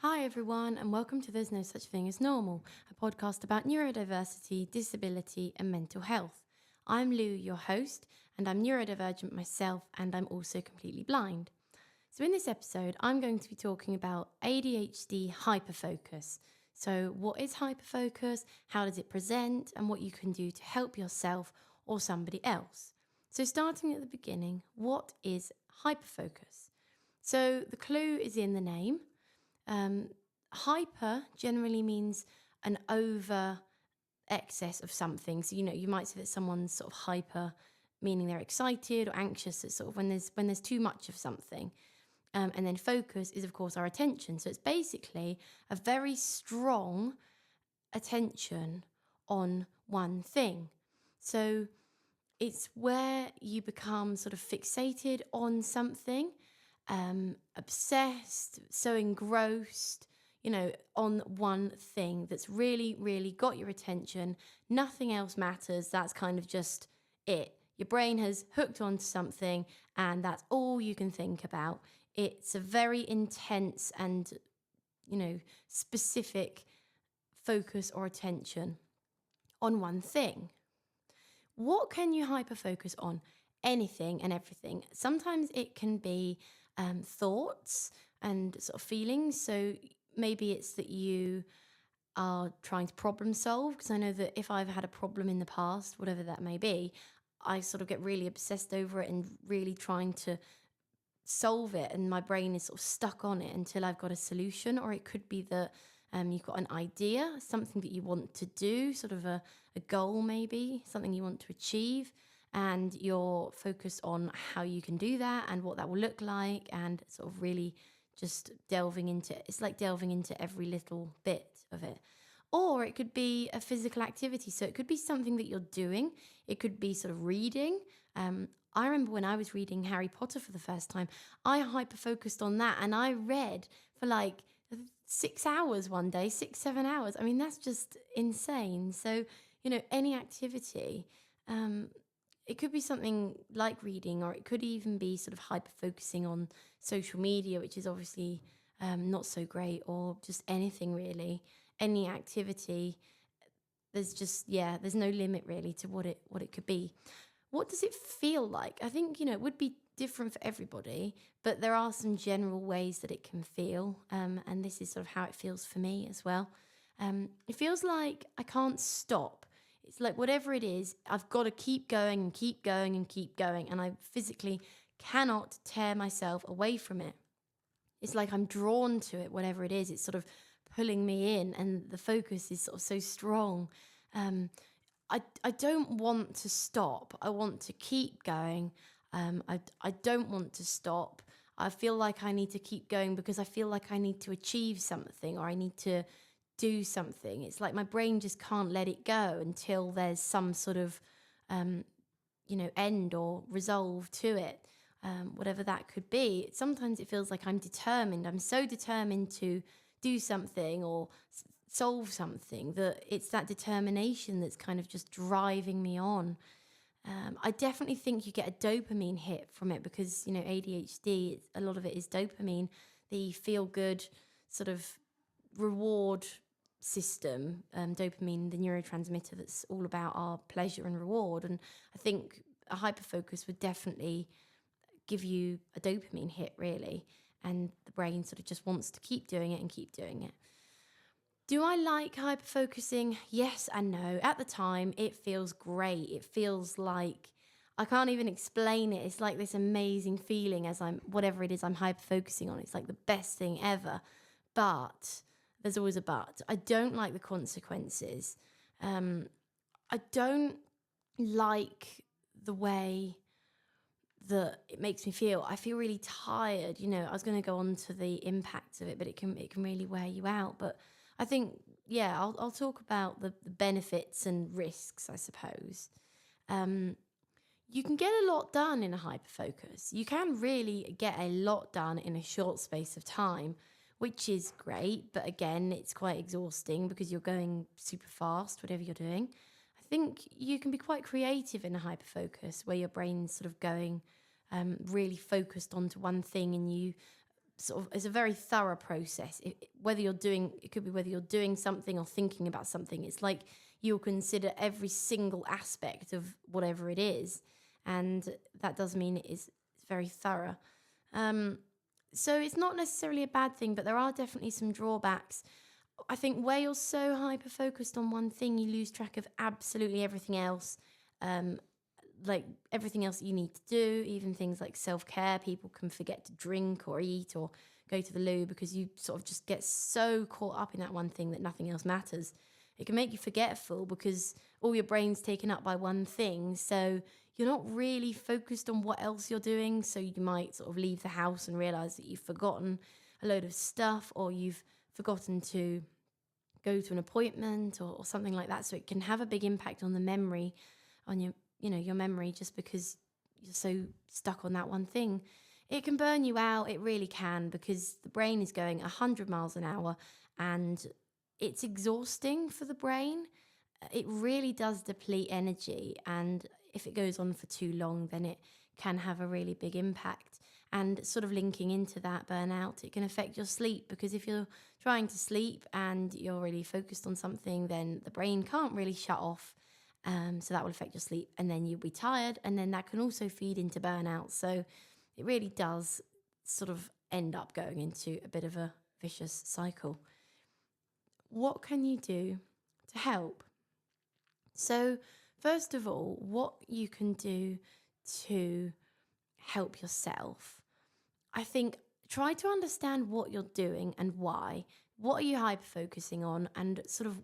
Hi, everyone, and welcome to There's No Such Thing as Normal, a podcast about neurodiversity, disability, and mental health. I'm Lou, your host, and I'm neurodivergent myself, and I'm also completely blind. So, in this episode, I'm going to be talking about ADHD hyperfocus. So, what is hyperfocus? How does it present? And what you can do to help yourself or somebody else. So, starting at the beginning, what is hyperfocus? So, the clue is in the name. Hyper generally means an over excess of something. So, you might say that someone's sort of hyper, meaning they're excited or anxious. It's sort of when there's too much of something. And then focus is, of course, our attention. So it's basically a very strong attention on one thing. So it's where you become sort of fixated on something, obsessed, so engrossed, on one thing that's really, really got your attention. Nothing else matters. That's kind of just it. Your brain has hooked onto something and that's all you can think about. It's a very intense and, specific focus or attention on one thing. What can you hyperfocus on? Anything and everything. Sometimes it can be thoughts and sort of feelings. So maybe it's that you are trying to problem solve, because I know that if I've had a problem in the past, whatever that may be, I sort of get really obsessed over it and really trying to solve it, and my brain is sort of stuck on it until I've got a solution. Or it could be that you've got an idea, something that you want to do, sort of a goal maybe, something you want to achieve, and you're focused on how you can do that and what that will look like, and sort of really just delving into every little bit of it. Or it could be a physical activity. So it could be something that you're doing. It could be sort of reading. I remember when I was reading Harry Potter for the first time, I hyper-focused on that, and I read for like 6 hours one day, 7 hours. I mean, that's just insane. So, any activity, it could be something like reading, or it could even be sort of hyper-focusing on social media, which is obviously not so great, or just anything really, any activity. There's no limit really to what it could be. What does it feel like? I think, it would be different for everybody, but there are some general ways that it can feel. And this is sort of how it feels for me as well. It feels like I can't stop. It's like whatever it is, I've got to keep going and keep going and keep going. And I physically cannot tear myself away from it. It's like I'm drawn to it, whatever it is. It's sort of pulling me in, and the focus is sort of so strong. I don't want to stop. I want to keep going. I don't want to stop. I feel like I need to keep going because I feel like I need to achieve something, or I need to do something. It's like my brain just can't let it go until there's some sort of, end or resolve to it, whatever that could be. Sometimes it feels like I'm determined. I'm so determined to do something or solve something that it's that determination that's kind of just driving me on. I definitely think you get a dopamine hit from it because, ADHD, a lot of it is dopamine, the feel-good sort of reward system, dopamine, the neurotransmitter that's all about our pleasure and reward. And I think a hyperfocus would definitely give you a dopamine hit, really. And the brain sort of just wants to keep doing it and keep doing it. Do I like hyperfocusing? Yes and no. At the time, it feels great. It feels like I can't even explain it. It's like this amazing feeling as whatever it is I'm hyperfocusing on. It's like the best thing ever. But there's always a but. I don't like the consequences. I don't like the way that it makes me feel. I feel really tired. I was going to go on to the impacts of it, but it can really wear you out. But I think, I'll talk about the benefits and risks, I suppose. You can get a lot done in a hyperfocus. You can really get a lot done in a short space of time, which is great. But again, it's quite exhausting because you're going super fast, whatever you're doing. I think you can be quite creative in a hyperfocus where your brain's sort of going really focused onto one thing, and you it's a very thorough process. Whether you're doing, it could be whether you're doing something or thinking about something. It's like you'll consider every single aspect of whatever it is, and that does mean it's very thorough. Um, so it's not necessarily a bad thing, but there are definitely some drawbacks. I think where you're so hyper focused on one thing, you lose track of absolutely everything else. Um, like everything else that you need to do, even things like self care. People can forget to drink or eat or go to the loo because you sort of just get so caught up in that one thing that nothing else matters. It can make you forgetful because all your brain's taken up by one thing. So you're not really focused on what else you're doing. So you might sort of leave the house and realize that you've forgotten a load of stuff, or you've forgotten to go to an appointment, or something like that. So it can have a big impact on the memory, on your memory, just because you're so stuck on that one thing. It can burn you out. It really can, because the brain is going 100 miles an hour, and it's exhausting for the brain. It really does deplete energy. And if it goes on for too long, then it can have a really big impact. And sort of linking into that burnout, it can affect your sleep, because if you're trying to sleep and you're really focused on something, then the brain can't really shut off. So that will affect your sleep, and then you'll be tired, and then that can also feed into burnout. So it really does sort of end up going into a bit of a vicious cycle. What can you do to help? So, first of all, what you can do to help yourself, I think, try to understand what you're doing and why. What are you hyper focusing on, and sort of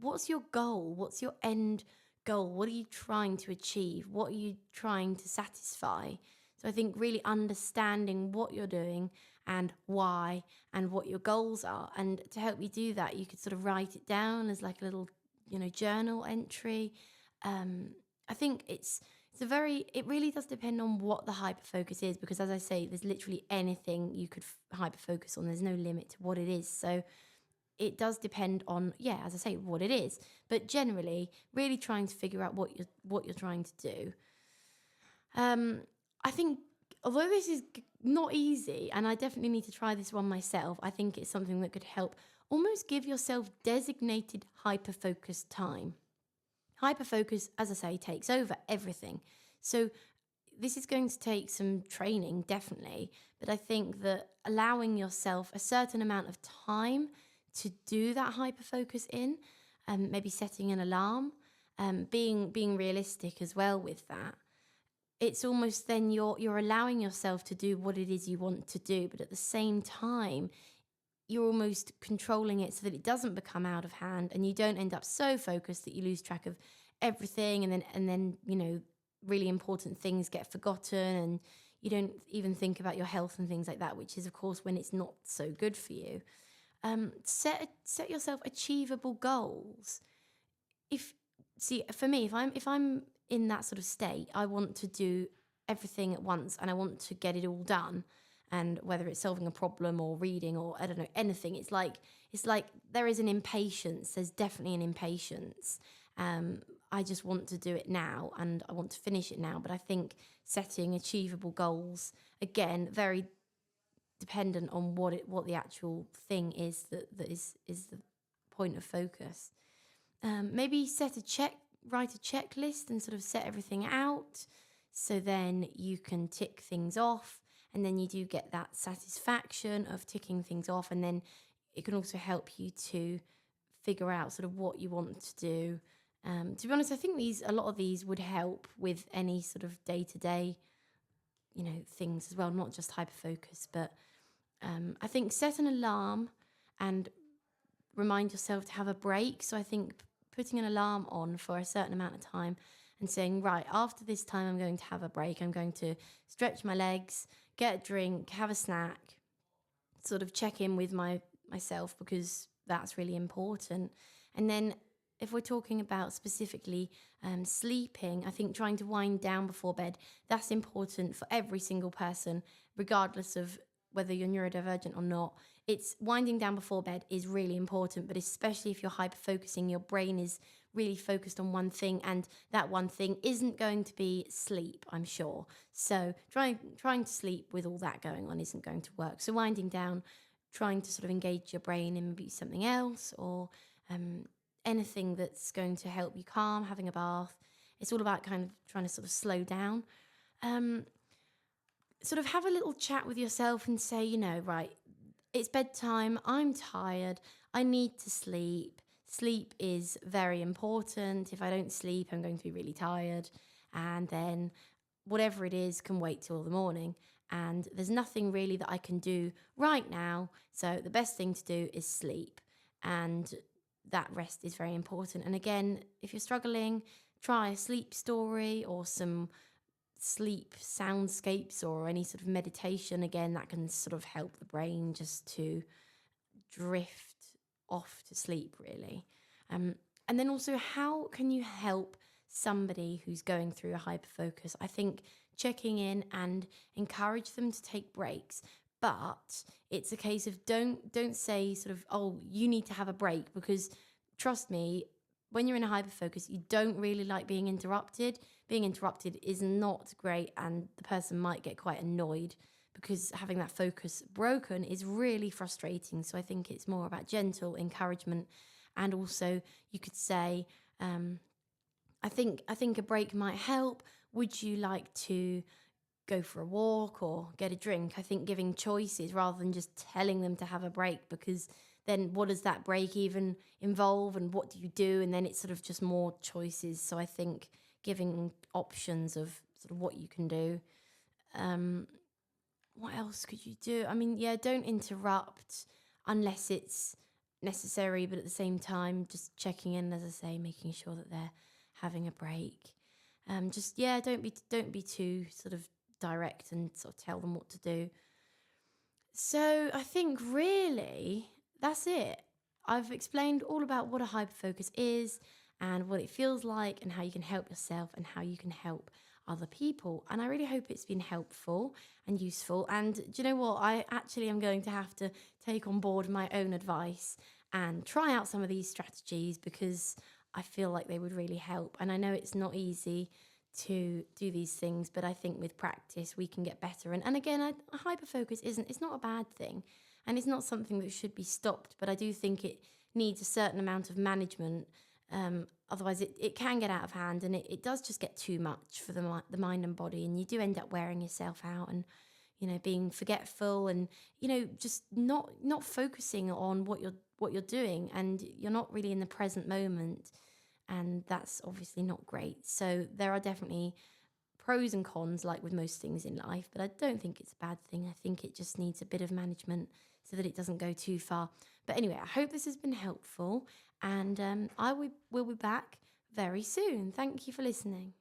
what's your goal? What's your end goal? What are you trying to achieve? What are you trying to satisfy? So I think really understanding what you're doing and why, and what your goals are. And to help you do that, you could sort of write it down as like a little, journal entry. I think it really does depend on what the hyper focus is, because as I say, there's literally anything you could hyper focus on. There's no limit to what it is. So it does depend on, yeah, as I say, what it is. But generally, really trying to figure out what you're trying to do. I think, although this is not easy, and I definitely need to try this one myself, I think it's something that could help. Almost give yourself designated hyper-focus time. Hyper-focus, as I say, takes over everything. So this is going to take some training, definitely. But I think that allowing yourself a certain amount of time to do that hyper-focus in, maybe setting an alarm, being realistic as well with that. It's almost then you're allowing yourself to do what it is you want to do, but at the same time, you're almost controlling it so that it doesn't become out of hand, and you don't end up so focused that you lose track of everything, and then really important things get forgotten, and you don't even think about your health and things like that, which is of course when it's not so good for you. Set yourself achievable goals. If See, for me, if I'm in that sort of state, I want to do everything at once, and I want to get it all done. And whether it's solving a problem or reading or I don't know, anything, it's like there is an impatience. There's definitely an impatience. I just want to do it now, and I want to finish it now. But I think setting achievable goals, again, very dependent on what the actual thing is that is the point of focus. Maybe write a checklist and sort of set everything out, so then you can tick things off, and then you do get that satisfaction of ticking things off, and then it can also help you to figure out sort of what you want to do. To be honest, I think a lot of these would help with any sort of day-to-day, things as well, not just hyperfocus, but I think set an alarm and remind yourself to have a break. So I think putting an alarm on for a certain amount of time and saying, right, after this time, I'm going to have a break. I'm going to stretch my legs, get a drink, have a snack, sort of check in with myself, because that's really important. And then if we're talking about specifically sleeping, I think trying to wind down before bed, that's important for every single person, regardless of whether you're neurodivergent or not, it's winding down before bed is really important, but especially if you're hyper focusing, your brain is really focused on one thing, and that one thing isn't going to be sleep, I'm sure. So trying to sleep with all that going on isn't going to work. So winding down, trying to sort of engage your brain in maybe something else, or um, anything that's going to help you calm, having a bath. It's all about kind of trying to sort of slow down. Um, Sort of have a little chat with yourself and say, right, it's bedtime, I'm tired, I need to sleep. Sleep is very important. If I don't sleep, I'm going to be really tired. And then whatever it is can wait till the morning. And there's nothing really that I can do right now. So the best thing to do is sleep. And that rest is very important. And again, if you're struggling, try a sleep story or some sleep soundscapes or any sort of meditation. Again, that can sort of help the brain just to drift off to sleep, really. And then also, how can you help somebody who's going through a hyperfocus? I think checking in and encourage them to take breaks. But it's a case of don't say sort of, oh, you need to have a break, because trust me, when you're in a hyperfocus, you don't really like being interrupted. Being interrupted is not great, and the person might get quite annoyed, because having that focus broken is really frustrating. So I think it's more about gentle encouragement. And also you could say, I think a break might help. Would you like to go for a walk or get a drink? I think giving choices rather than just telling them to have a break, because then what does that break even involve, and what do you do? And then it's sort of just more choices. So I think giving options of sort of what you can do. Um, what else could you do? I mean, yeah, don't interrupt unless it's necessary, but at the same time, just checking in, as I say, making sure that they're having a break. Just yeah, don't be too sort of direct and sort of tell them what to do. So I think really that's it. I've explained all about what a hyperfocus is and what it feels like and how you can help yourself and how you can help other people. And I really hope it's been helpful and useful. And do you know what? I actually am going to have to take on board my own advice and try out some of these strategies, because I feel like they would really help. And I know it's not easy to do these things, but I think with practice we can get better. And again, a hyperfocus it's not a bad thing, and it's not something that should be stopped, but I do think it needs a certain amount of management. Otherwise it can get out of hand, and it does just get too much for the mind and body, and you do end up wearing yourself out, and being forgetful, and just not focusing on what you're doing, and you're not really in the present moment, and that's obviously not great. So there are definitely pros and cons, like with most things in life, but I don't think it's a bad thing. I think it just needs a bit of management so that it doesn't go too far. But anyway, I hope this has been helpful, and I will be back very soon. Thank you for listening.